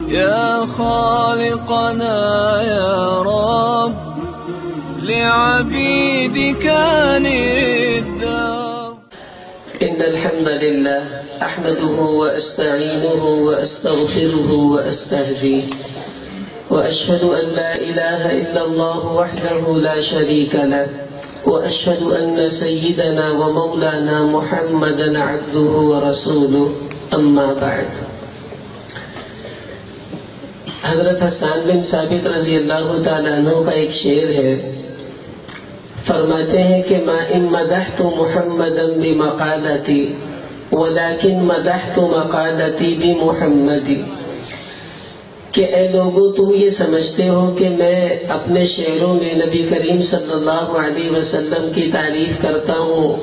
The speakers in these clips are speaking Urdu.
يا خالقنا يا رب لعبيدك الدار. إن الحمد لله أحمده وأستعينه وأستغفره وأستهديه وأشهد أن لا إله إلا الله وحده لا شريك له وأشهد أن سيدنا ومولانا محمدا عبده ورسوله أما بعد. حضرت حسان بن ثابت رضی اللہ تعالیٰ عنہ کا ایک شعر ہے، فرماتے ہیں کہ ما ان مدحت محمدا بمقالتی ولكن مدحت مقالتی بمحمدی، کہ اے لوگو تم یہ سمجھتے ہو کہ میں اپنے شعروں میں نبی کریم صلی اللہ علیہ وسلم کی تعریف کرتا ہوں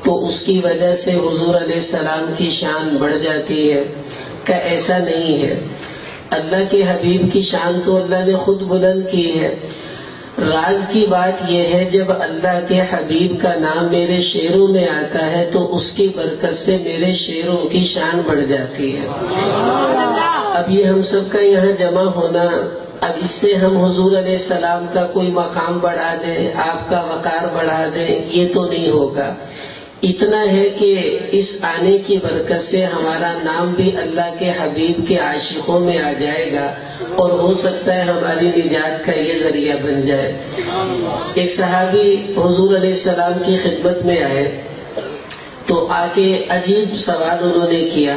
تو اس کی وجہ سے حضور علیہ السلام کی شان بڑھ جاتی ہے، کہ ایسا نہیں ہے. اللہ کے حبیب کی شان تو اللہ نے خود بلند کی ہے. راز کی بات یہ ہے جب اللہ کے حبیب کا نام میرے شعروں میں آتا ہے تو اس کی برکت سے میرے شعروں کی شان بڑھ جاتی ہے. اب یہ ہم سب کا یہاں جمع ہونا، اب اس سے ہم حضور علیہ السلام کا کوئی مقام بڑھا دیں، آپ کا وقار بڑھا دیں، یہ تو نہیں ہوگا. اتنا ہے کہ اس آنے کی برکت سے ہمارا نام بھی اللہ کے حبیب کے عاشقوں میں آ جائے گا اور ہو سکتا ہے ہماری نجات کا یہ ذریعہ بن جائے. ایک صحابی حضور علیہ السلام کی خدمت میں آئے تو آ کے عجیب سوال انہوں نے کیا.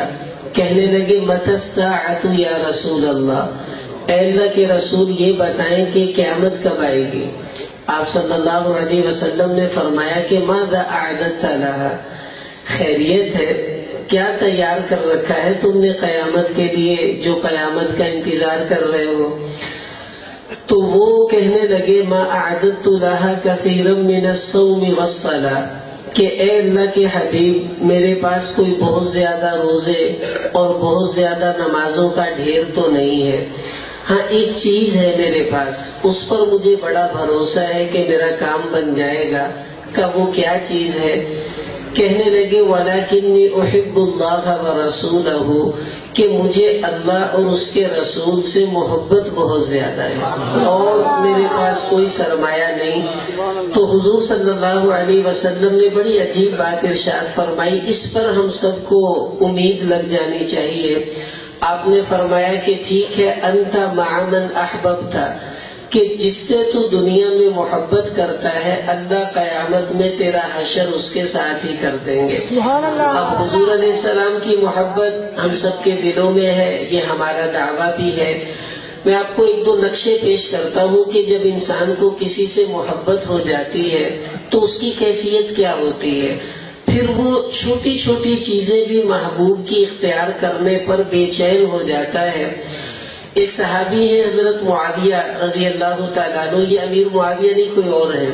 کہنے لگے متی الساعۃ یا رسول اللہ، اے اللہ کے رسول یہ بتائیں کہ قیامت کب آئے گی. آپ صلی اللہ علیہ وسلم نے فرمایا کہ ماذا اعددت لها، خیریت ہے، کیا تیار کر رکھا ہے تم نے قیامت کے لیے جو قیامت کا انتظار کر رہے ہو. تو وہ کہنے لگے ما اعددت لها كثيرا من الصوم والصلاة، کہ اے اللہ کے حبیب میرے پاس کوئی بہت زیادہ روزے اور بہت زیادہ نمازوں کا ڈھیر تو نہیں ہے، ہاں ایک چیز ہے میرے پاس، اس پر مجھے بڑا بھروسہ ہے کہ میرا کام بن جائے گا. کہ وہ کیا چیز ہے؟ کہنے لگے وَلَكِنِّي أُحِبُّ اللَّهَ وَرَسُولَهُ، کہ مجھے اللہ اور اس کے رسول سے محبت بہت زیادہ ہے اور میرے پاس کوئی سرمایہ نہیں. تو حضور صلی اللہ علیہ وسلم نے بڑی عجیب بات ارشاد فرمائی، اس پر ہم سب کو امید لگ جانی چاہیے. آپ نے فرمایا کہ ٹھیک ہے، انت مع من احببت، کہ جس سے تو دنیا میں محبت کرتا ہے اللہ قیامت میں تیرا حشر اس کے ساتھ ہی کر دیں گے. اب حضور علیہ السلام کی محبت ہم سب کے دلوں میں ہے، یہ ہمارا دعویٰ بھی ہے. میں آپ کو ایک دو نقشے پیش کرتا ہوں کہ جب انسان کو کسی سے محبت ہو جاتی ہے تو اس کی کیفیت کیا ہوتی ہے. پھر وہ چھوٹی چھوٹی چیزیں بھی محبوب کی اختیار کرنے پر بے چین ہو جاتا ہے. ایک صحابی ہے حضرت معاویہ رضی اللہ تعالیٰ عنہ، یہ امیر معاویہ نہیں کوئی اور ہے.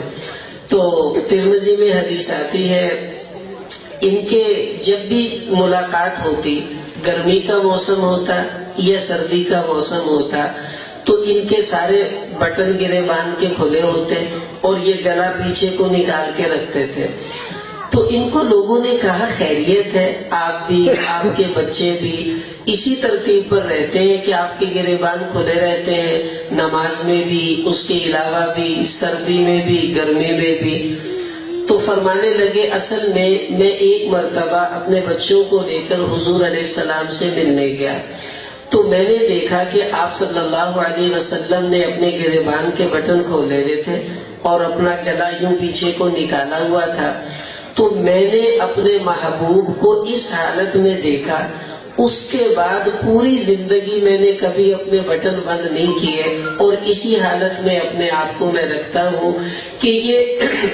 تو ترمذی میں حدیث آتی ہے، ان کے جب بھی ملاقات ہوتی، گرمی کا موسم ہوتا یا سردی کا موسم ہوتا، تو ان کے سارے بٹن گرے باندھ کے کھلے ہوتے اور یہ گلا پیچھے کو نکال کے رکھتے تھے. تو ان کو لوگوں نے کہا خیریت ہے، آپ بھی آپ کے بچے بھی اسی ترتیب پر رہتے ہیں کہ آپ کے گریبان کھلے رہتے ہیں، نماز میں بھی، اس کے علاوہ بھی، سردی میں بھی، گرمی میں بھی. تو فرمانے لگے اصل میں ایک مرتبہ اپنے بچوں کو لے کر حضور علیہ السلام سے ملنے گیا تو میں نے دیکھا کہ آپ صلی اللہ علیہ وسلم نے اپنے گریبان کے بٹن کھولے ہوئے تھے اور اپنا گلا یوں پیچھے کو نکالا ہوا تھا. تو میں نے اپنے محبوب کو اس حالت میں دیکھا، اس کے بعد پوری زندگی میں نے کبھی اپنے بٹن بند نہیں کیے اور اسی حالت میں اپنے آپ کو میں رکھتا ہوں کہ یہ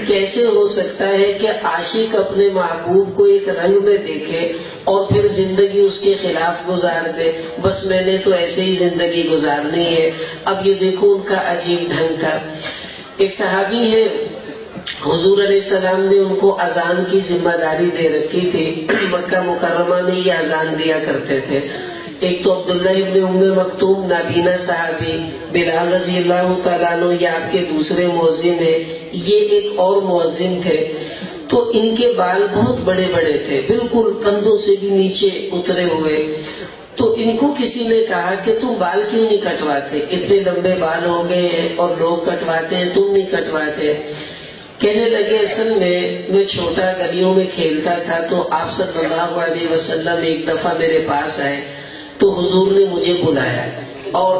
کیسے ہو سکتا ہے کہ عاشق اپنے محبوب کو ایک رنگ میں دیکھے اور پھر زندگی اس کے خلاف گزار دے. بس میں نے تو ایسے ہی زندگی گزارنی ہے. اب یہ دیکھو ان کا عجیب ڈھنگ کا. ایک صحابی ہے، حضور علیہ السلام نے ان کو اذان کی ذمہ داری دے رکھی تھی. مکہ مکرمہ میں یہ اذان دیا کرتے تھے. ایک تو عبداللہ ابن ام مکتوم نابینا صحابی، بلال رضی اللہ تعالیٰ عنہ یہ آپ کے دوسرے مؤذن ہیں، یہ ایک اور مؤذن تھے. تو ان کے بال بہت بڑے بڑے تھے، بالکل کندھوں سے بھی نیچے اترے ہوئے. تو ان کو کسی نے کہا کہ تم بال کیوں نہیں کٹواتے، اتنے لمبے بال ہو گئے ہیں اور لوگ کٹواتے ہیں، تم نہیں کٹواتے۔ کہنے لگے اصل میں چھوٹا گلیوں میں کھیلتا تھا، تو آپ صلی اللہ علیہ وسلم ایک دفعہ میرے پاس آئے تو حضور نے مجھے بلایا اور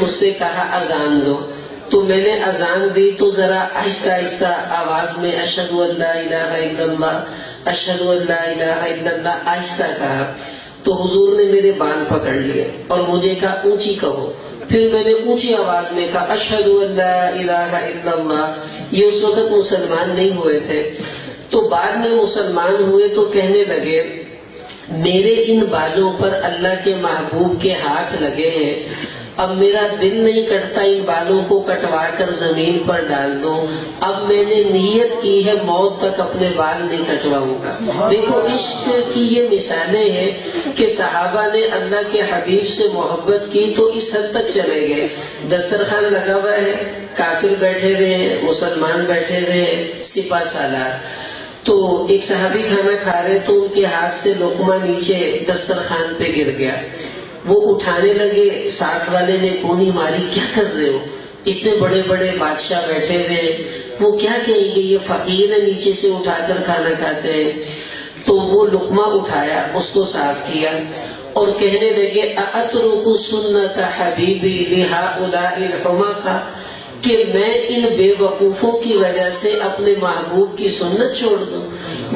مجھ سے کہا اذان دو، تو میں نے اذان دی تو ذرا آہستہ آہستہ آواز میں اشہد ان لا الہ الا اللہ، اشہد ان لا الہ الا اللہ آہستہ کہا، تو حضور نے میرے بال پکڑ لیے اور مجھے کہا اونچی کہو، پھر میں نے اونچی آواز میں کہا اشہد ان لا الہ الا اللہ۔ یہ اس وقت مسلمان نہیں ہوئے تھے، تو بعد میں مسلمان ہوئے تو کہنے لگے میرے ان بالوں پر اللہ کے محبوب کے ہاتھ لگے ہیں، اب میرا دل نہیں کرتا ان بالوں کو کٹوا کر زمین پر ڈال دوں، اب میں نے نیت کی ہے موت تک اپنے بال نہیں کٹواؤں گا۔ دیکھو عشق کی یہ مثالیں ہیں کہ صحابہ نے اللہ کے حبیب سے محبت کی تو اس حد تک چلے گئے، دسترخوان لگا ہوا ہے، کافر بیٹھے ہوئے ہیں، مسلمان بیٹھے ہوئے ہیں، سپہ سالار، تو ایک صحابی کھانا کھا رہے تو ان کے ہاتھ سے لقمہ نیچے دسترخوان پہ گر گیا، وہ اٹھانے لگے، ساتھ والے نے کونی ماری، کیا کر رہے ہو، اتنے بڑے بڑے بادشاہ بیٹھے ہوئے، وہ کیا کہیں گے یہ فقیر ہے نیچے سے اٹھا کر کھانا کھاتے ہیں۔ تو وہ لقمہ اٹھایا، اس کو صاف کیا اور کہنے لگے اَأَتْرُكُ سُنَّةَ حَبِيبِي لِهَؤُلَاءِ الْحُمَقَاءِ، کہ میں ان بے وقوفوں کی وجہ سے اپنے محبوب کی سنت چھوڑ دوں۔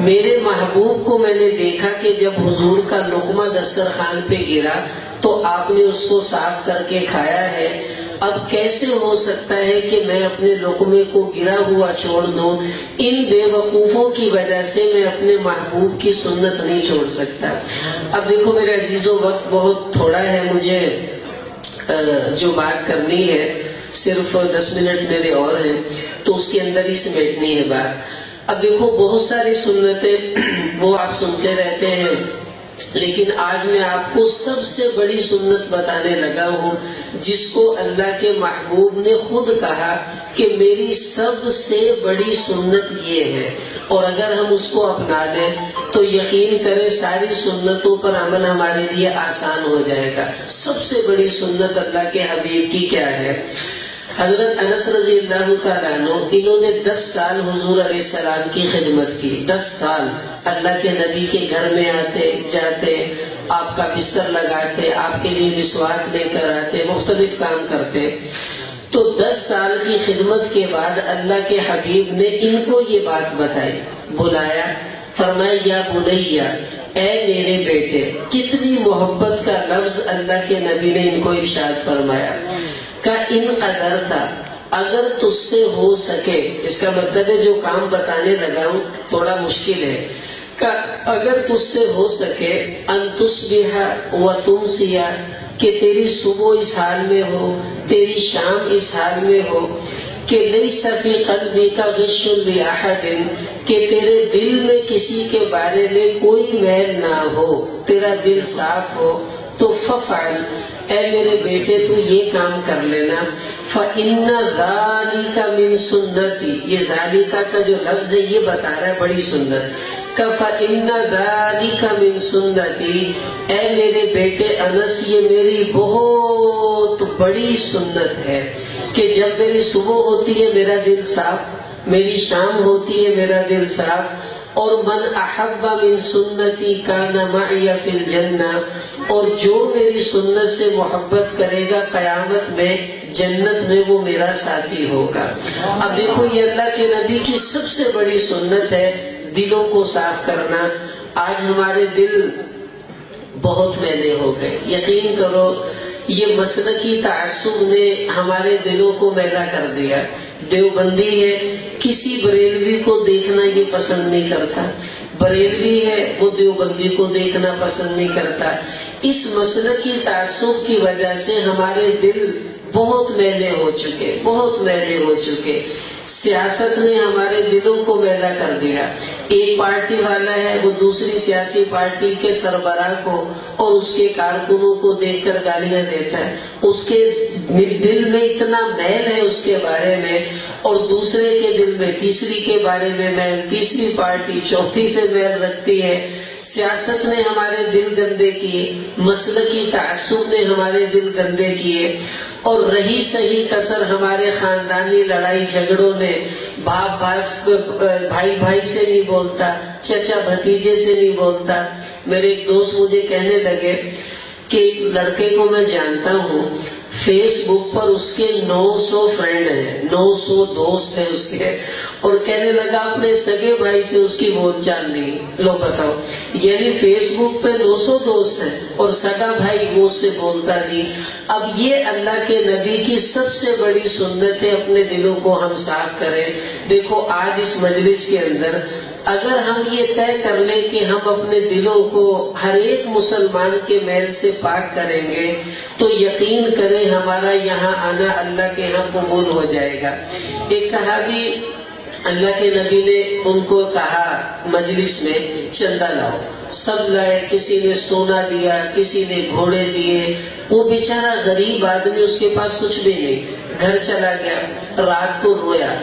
میرے محبوب کو میں نے دیکھا کہ جب حضور کا لقمہ دسترخوان پہ گرا تو آپ نے اس کو صاف کر کے کھایا ہے، اب کیسے ہو سکتا ہے کہ میں اپنے لقمے کو گرا ہوا چھوڑ دوں؟ ان بے وقوفوں کی وجہ سے میں اپنے محبوب کی سنت نہیں چھوڑ سکتا۔ اب دیکھو میرے عزیزوں، وقت بہت تھوڑا ہے، مجھے جو بات کرنی ہے صرف 10 منٹ میرے اور ہیں، تو اس کے اندر ہی سمیٹنی ہے بات۔ اب دیکھو بہت ساری سنتیں وہ آپ سنتے رہتے ہیں، لیکن آج میں آپ کو سب سے بڑی سنت بتانے لگا ہوں جس کو اللہ کے محبوب نے خود کہا کہ میری سب سے بڑی سنت یہ ہے، اور اگر ہم اس کو اپنا لیں تو یقین کریں ساری سنتوں پر عمل ہمارے لیے آسان ہو جائے گا۔ سب سے بڑی سنت اللہ کے حبیب کی کیا ہے؟ حضرت انس رضی اللہ تعالیٰ عنہ، انہوں نے 10 سال حضور علیہ السلام کی خدمت کی، 10 سال اللہ کے نبی کے گھر میں آتے جاتے، آپ کا بستر لگاتے، آپ کے لیے مسواک لے کر آتے، مختلف کام کرتے۔ تو 10 سال کی خدمت کے بعد اللہ کے حبیب نے ان کو یہ بات بتائی، بلایا، فرمایا یا بنیا، اے میرے بیٹے۔ کتنی محبت کا لفظ اللہ کے نبی نے ان کو ارشاد فرمایا کہ ان قدر تھا، اگر تجھ سے ہو سکے، اس کا مطلب ہے جو کام بتانے لگا ہوں تھوڑا مشکل ہے، کہ اگر تجھ سے ہو سکے ان تصبح و تمسی، کہ تیری صبح اس حال میں ہو، تیری شام اس حال میں ہو، کہ لیس فی قلبک غش لاحد، کہ تیرے دل میں کسی کے بارے میں کوئی میل نہ ہو، تیرا دل صاف ہو، تو ففعل، اے میرے بیٹے تو یہ کام کر لینا، فإن ذالک من سنتی، یہ ذالک کا جو لفظ ہے یہ بتا رہا ہے بڑی سنت کا، فإن ذالک من سنتی، اے میرے بیٹے انس یہ میری بہت بڑی سنت ہے کہ جب میری صبح ہوتی ہے میرا دل صاف، میری شام ہوتی ہے میرا دل صاف، اور من احب من سنتی کان معی فی الجنہ، اور جو میری سنت سے محبت کرے گا قیامت میں جنت میں وہ میرا ساتھی ہوگا۔ اب دیکھو یہ اللہ کے نبی کی سب سے بڑی سنت ہے دلوں کو صاف کرنا۔ آج ہمارے دل بہت میلے ہو گئے، یقین کرو یہ مسلکی تعصب نے ہمارے دلوں کو میلا کر دیا۔ دیوبندی ہے، کسی بریلوی کو دیکھنا یہ پسند نہیں کرتا، بریلوی ہے وہ دیوبندی کو دیکھنا پسند نہیں کرتا۔ اس مسلکی تعصب کی وجہ سے ہمارے دل بہت میلے ہو چکے، بہت میلے ہو چکے۔ سیاست نے ہمارے دلوں کو میلا کر دیا. ایک پارٹی والا ہے وہ دوسری سیاسی پارٹی کے سربراہ کو اور اس کے کارکنوں کو دیکھ کر گالیاں دیتا ہے. اس کے دل میں اتنا میل ہے اس کے بارے میں، اور دوسرے کے دل میں تیسری کے بارے میں میل، تیسری پارٹی چوتھی سے میل رکھتی ہے. سیاست نے ہمارے دل گندے کیے، مسلکی تعصب نے ہمارے دل گندے کیے، اور رہی صحیح کسر ہمارے خاندانی لڑائی جھگڑوں نے. باپ بھائی بھائی سے نہیں بولتا، چچا بھتیجے سے نہیں بولتا. میرے ایک دوست مجھے کہنے لگے کہ ایک لڑکے کو میں جانتا ہوں، فیس بک پر اس کے 900 فرینڈ ہیں، 900 دوست ہیں اس کے، اور کہنے لگا اپنے سگے بھائی سے اس کی بول چال نہیں. لو بتاؤ، یعنی فیس بک پہ 900 دوست ہیں اور سگا بھائی وہ اس سے بولتا نہیں. اب یہ اللہ کے نبی کی سب سے بڑی سنت ہے، اپنے دلوں کو ہم صاف کریں. دیکھو آج اس مجلس کے اندر اگر ہم یہ طے کر لیں کہ ہم اپنے دلوں کو ہر ایک مسلمان کے میل سے پاک کریں گے تو یقین کریں ہمارا یہاں آنا اللہ کے یہاں قبول ہو جائے گا. ایک صحابی اللہ کے نبی نے ان کو کہا مجلس میں چندہ لاؤ، سب لائے. کسی نے سونا دیا، کسی نے گھوڑے دیے. وہ بیچارہ غریب آدمی، اس کے پاس کچھ بھی نہیں، گھر چلا گیا. رات کو رویا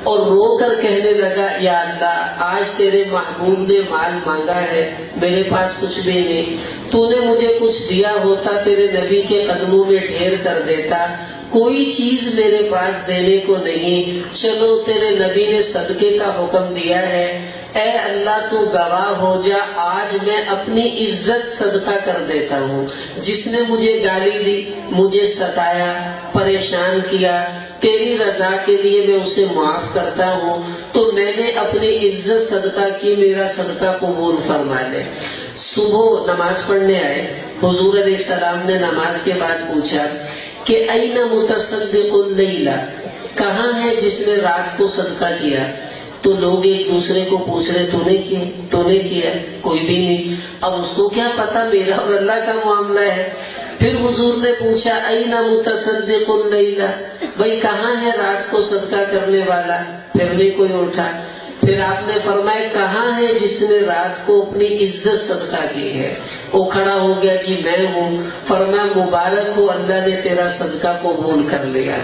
اور رو کر کہنے لگا یا اللہ آج تیرے محبوب نے مال مانگا ہے، میرے پاس کچھ بھی نہیں. تو نے مجھے کچھ دیا ہوتا تیرے نبی کے قدموں میں ڈھیر کر دیتا. کوئی چیز میرے پاس دینے کو نہیں. چلو تیرے نبی نے صدقے کا حکم دیا ہے، اے اللہ تو گواہ ہو جا، آج میں اپنی عزت صدقہ کر دیتا ہوں. جس نے مجھے گالی دی، مجھے ستایا، پریشان کیا، تیری رضا کے لیے میں اسے معاف کرتا ہوں. تو میں نے اپنی عزت صدقہ کی، میرا صدقہ قبول فرما لے. صبح نماز پڑھنے آئے، حضور علیہ السلام نے نماز کے بعد پوچھا کہ این متصدق اللیلہ، کہاں ہے جس نے رات کو صدقہ کیا؟ تو لوگ ایک دوسرے کو پوچھ رہے تو نے کیا؟ کوئی بھی نہیں. اب اس کو کیا پتا میرا اور اللہ کا معاملہ ہے. پھر حضور نے پوچھا این متصدق اللیلہ، بھائی کہاں ہے رات کو صدقہ کرنے والا؟ پھر نہیں کوئی اٹھا. پھر آپ نے فرمایا کہاں ہے جس نے رات کو اپنی عزت صدقہ کی ہے؟ وہ کھڑا ہو گیا، جی میں ہوں. فرمایا مبارک ہو، اللہ نے تیرا صدقہ قبول کر لیا.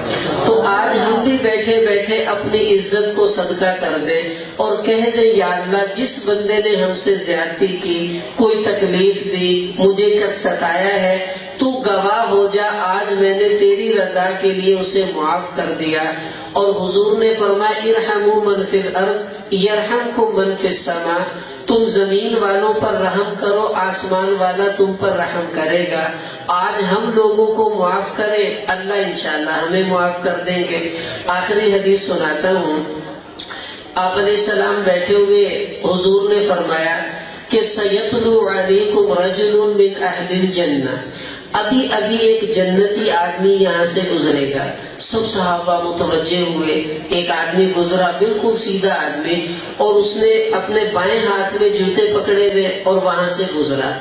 تو آج ہم بھی بیٹھے بیٹھے اپنی عزت کو صدقہ کر دیں اور کہہ دیں یا اللہ جس بندے نے ہم سے زیادتی کی، کوئی تکلیف دی، مجھے ستایا ہے، تو گواہ ہو جا آج میں نے تیری رضا کے لیے اسے معاف کر دیا. اور حضور نے فرمایا ارحموا من فی الارض یرحمکم من فی السماء، تم زمین والوں پر رحم کرو، آسمان والا تم پر رحم کرے گا. آج ہم لوگوں کو معاف کرے، اللہ انشاءاللہ ہمیں معاف کر دیں گے. آخری حدیث سناتا ہوں. آپ علیہ السلام بیٹھے ہوئے، حضور نے فرمایا کہ سیطلع علیکم رجل من اہل الجنہ، ابھی ابھی ایک جنتی آدمی یہاں سے گزرے گا. سب صحابہ متوجہ ہوئے. ایک آدمی گزرا، بالکل سیدھا آدمی، اور اس نے اپنے بائیں ہاتھ میں جوتے پکڑے ہوئے اور وہاں سے گزرا.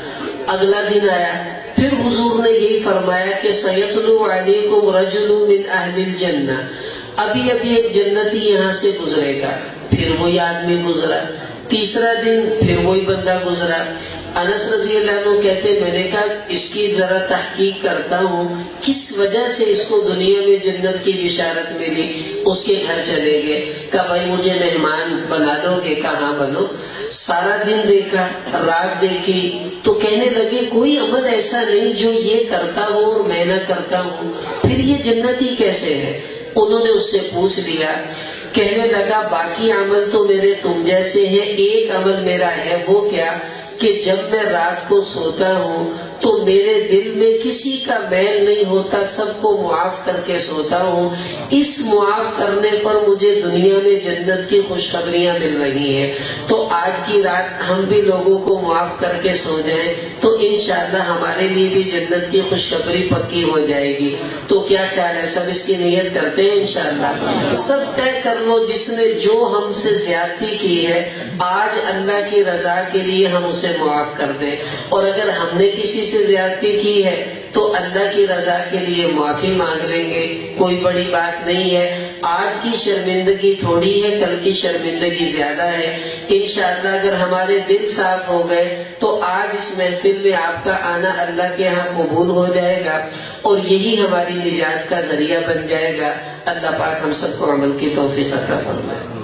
اگلا دن آیا، پھر حضور نے یہی فرمایا کہ سیطلع علیکم رجل من اہل الجنہ، ابھی ابھی ایک جنتی یہاں سے گزرے گا. پھر وہی آدمی گزرا. تیسرا دن پھر وہی بندہ گزرا. انس رضی اللہ عنہ کہتے میں نے کہا اس کی ذرا تحقیق کرتا ہوں، کس وجہ سے اس کو دنیا میں جنت کی بشارت ملی. اس کے گھر چلے گئے، کہا بھائی مجھے مہمان بنا لو گے؟ کہاں بنو. سارا دن دیکھا، رات دیکھی، تو کہنے لگے کوئی عمل ایسا نہیں جو یہ کرتا ہو اور میں نہ کرتا ہوں، پھر یہ جنتی کیسے ہے؟ انہوں نے اس سے پوچھ لیا. کہنے لگا باقی عمل تو میرے تم جیسے ہیں، ایک عمل میرا ہے. وہ کیا کہ جب میں رات کو سوتا ہوں تو میرے دل میں کسی کا میل نہیں ہوتا، سب کو معاف کر کے سوتا ہوں. اس معاف کرنے پر مجھے دنیا میں جنت کی خوشخبریاں مل رہی ہیں. تو آج کی رات ہم بھی لوگوں کو معاف کر کے سو جائیں تو انشاءاللہ ہمارے لیے بھی جنت کی خوشخبری پکی ہو جائے گی. تو کیا خیال ہے، سب اس کی نیت کرتے ہیں؟ انشاءاللہ سب طے کر لو، جس نے جو ہم سے زیادتی کی ہے آج اللہ کی رضا کے لیے ہم اسے معاف کر دیں، اور اگر ہم نے کسی سے زیادتی کی ہے تو اللہ کی رضا کے لیے معافی مانگ لیں گے، کوئی بڑی بات نہیں ہے۔ آج کی شرمندگی تھوڑی ہے، کل کی شرمندگی زیادہ ہے۔ انشاءاللہ اگر ہمارے دل صاف ہو گئے تو آج اس محفل میں آپ کا آنا اللہ کے ہاں قبول ہو جائے گا اور یہی ہماری نجات کا ذریعہ بن جائے گا۔ اللہ پاک ہم سب کو عمل کی توفیق عطا فرمائے۔